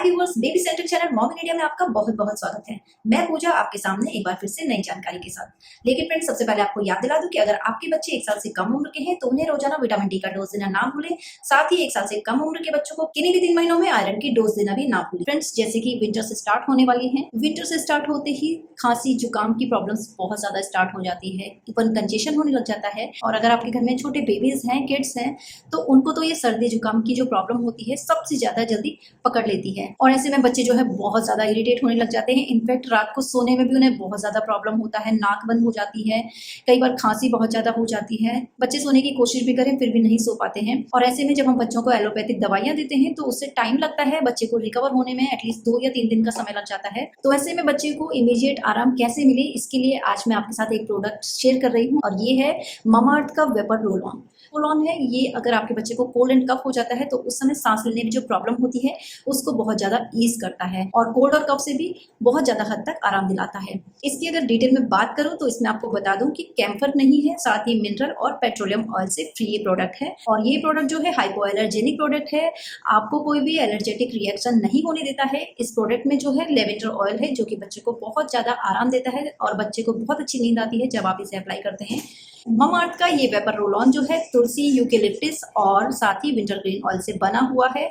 Hi viewers, baby centre channel mom in India में आपका बहुत बहुत स्वागत है। मैं पूजा आपके सामने एक बार फिर से नई जानकारी के साथ। लेकिन फ्रेंड्स, सबसे पहले आपको याद दिला दूं कि अगर आपके बच्चे 1 साल से कम उम्र के हैं तो उन्हें रोजाना विटामिन डी का डोज देना ना भूलें। साथ ही 1 साल से कम उम्र के बच्चों को किन्हीं भी 3 महीनों में आयरन की डोज देना भी ना भूलें। फ्रेंड्स, जैसे कि विंटर से स्टार्ट होने वाली है, विंटर से स्टार्ट होते ही खांसी जुकाम की प्रॉब्लम्स बहुत ज्यादा स्टार्ट हो जाती है, इवन कंजेशन होने लग जाता है। और अगर आपके घर में छोटे बेबीज हैं, किड्स हैं, तो उनको तो ये सर्दी जुकाम की जो प्रॉब्लम होती है सबसे ज्यादा जल्दी पकड़ लेती है। और ऐसे में बच्चे जो है बहुत ज्यादा इरिटेट होने लग जाते हैं। इनफैक्ट रात को सोने में भी उन्हें बहुत ज्यादा प्रॉब्लम होता है, नाक बंद हो जाती है, कई बार खांसी बहुत ज्यादा हो जाती है। बच्चे सोने की कोशिश भी करें फिर भी नहीं सो पाते हैं। और ऐसे में जब हम बच्चों को एलोपैथिक दवाइयां देते हैं तो उससे टाइम लगता है, बच्चे को रिकवर होने में एटलीस्ट 2 या 3 दिन का समय लग जाता है। तो ऐसे में बच्चे को इमीडिएट आराम कैसे मिले, इसके लिए आज मैं आपके साथ एक प्रोडक्ट शेयर कर रही हूँ और ये है मामाअर्थ का vapour roll on. Roll on है ये, अगर आपके बच्चे को कोल्ड एंड कफ हो जाता है तो उस समय सांस लेने में जो प्रॉब्लम होती है उसको बहुत ज्यादा ईज करता है और कोल्ड और कफ से भी बहुत ज्यादा हद तक आराम दिलाता है। इसकी अगर डिटेल में बात करूं तो इसमें आपको बता दूं कि कैम्फर नहीं है, साथ ही मिनरल और पेट्रोलियम ऑयल से फ्री ये प्रोडक्ट है। और ये प्रोडक्ट जो है हाइपो एलर्जेनिक प्रोडक्ट है, आपको कोई भी एलर्जेटिक रिएक्शन नहीं होने देता है। इस प्रोडक्ट में जो है लेवेंडर ऑयल है जो कि बच्चे को बहुत ज्यादा आराम देता है और बच्चे को बहुत अच्छी नींद आती है जब आप इसे अप्लाई करते हैं। मामाअर्थ का ये वेपर रोल ऑन जो है तुलसी, यूकेलिप्टिस और साथ ही विंटर ग्रीन ऑयल से बना हुआ है।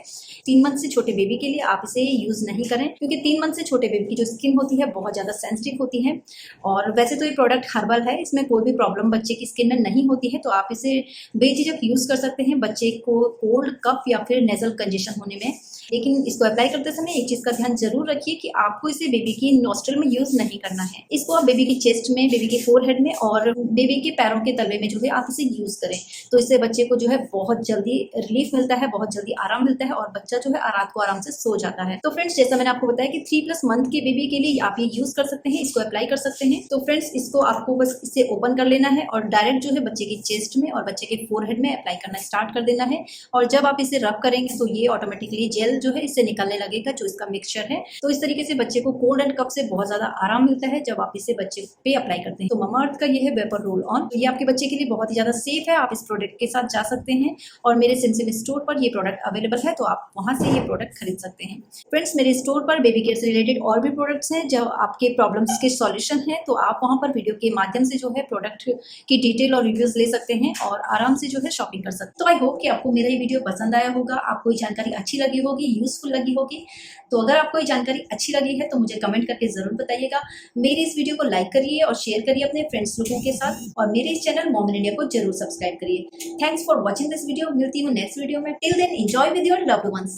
3 मंथ से छोटे बेबी के लिए आप इसे यूज नहीं करें, क्योंकि 3 मंथ से छोटे बेबी की जो स्किन होती है बहुत ज्यादा सेंसिटिव होती है। और वैसे तो ये प्रोडक्ट हर्बल है, इसमें कोई भी प्रॉब्लम बच्चे की स्किन में नहीं होती है, तो आप इसे बेझिझक यूज कर सकते हैं बच्चे को कोल्ड कफ या फिर नेजल कंजेशन होने में। लेकिन इसको अप्लाई करते समय एक चीज का ध्यान जरूर रखिए कि आपको इसे बेबी की नोस्ट्रल में यूज नहीं करना है। इसको आप बेबी की चेस्ट में, बेबी के फोरहेड में और बेबी के पैरों के तलवे में जो है आप इसे यूज करें, तो इससे बच्चे को जो है बहुत जल्दी रिलीफ मिलता है, बहुत जल्दी आराम मिलता है और बच्चा जो है रात को आराम से सो जाता है। तो फ्रेंड्स, जैसा मैंने आपको बताया कि 3+ मंथ के बेबी के लिए आप ये यूज कर सकते हैं, इसको अप्लाई कर सकते हैं। तो फ्रेंड्स, इसको आपको बस इसे ओपन कर लेना है और डायरेक्ट जो है बच्चे की चेस्ट में और बच्चे के फोरहेड में अप्लाई करना स्टार्ट कर देना है। और जब आप इसे रब करेंगे तो ये ऑटोमेटिकली जेल जो है इससे निकलने लगेगा, जो इसका मिक्सचर है। तो इस तरीके से बच्चे को कोल्ड एंड कफ से बहुत ज्यादा आराम मिलता है जब आप इसे बच्चे पे अप्लाई करते हैं। तो मामाअर्थ का ये है वेपर रोल ऑन, ये आपके बच्चे के लिए बहुत ही ज्यादा सेफ है। आप इस प्रोडक्ट के साथ जा सकते हैं और मेरे सिमसिम स्टोर पर ये प्रोडक्ट अवेलेबल है, तो आप वहां से ये प्रोडक्ट खरीद सकते हैं। फ्रेंड्स, मेरे स्टोर पर बेबी केयर से रिलेटेड और भी प्रोडक्ट्स हैं, जब आपके प्रॉब्लम्स के सॉल्यूशन है तो आप वहां पर वीडियो के माध्यम से जो है प्रोडक्ट की डिटेल और रिव्यूज ले सकते हैं और आराम से जो है शॉपिंग कर सकते हैं। तो आई होप कि आपको मेरा ये वीडियो पसंद आया होगा, आपको ये जानकारी अच्छी लगी होगी, यूजफुल लगी होगी। तो अगर आपको ये जानकारी अच्छी लगी है तो मुझे कमेंट करके जरूर बताइएगा। मेरे इस वीडियो को लाइक करिए और शेयर करिए अपने फ्रेंड्स लोगों के साथ और मेरे इस चैनल मॉम इन इंडिया को जरूर सब्सक्राइब करिए। Thanks for watching this video. मिलती हूँ नेक्स्ट वीडियो में। Till then enjoy with your loved once.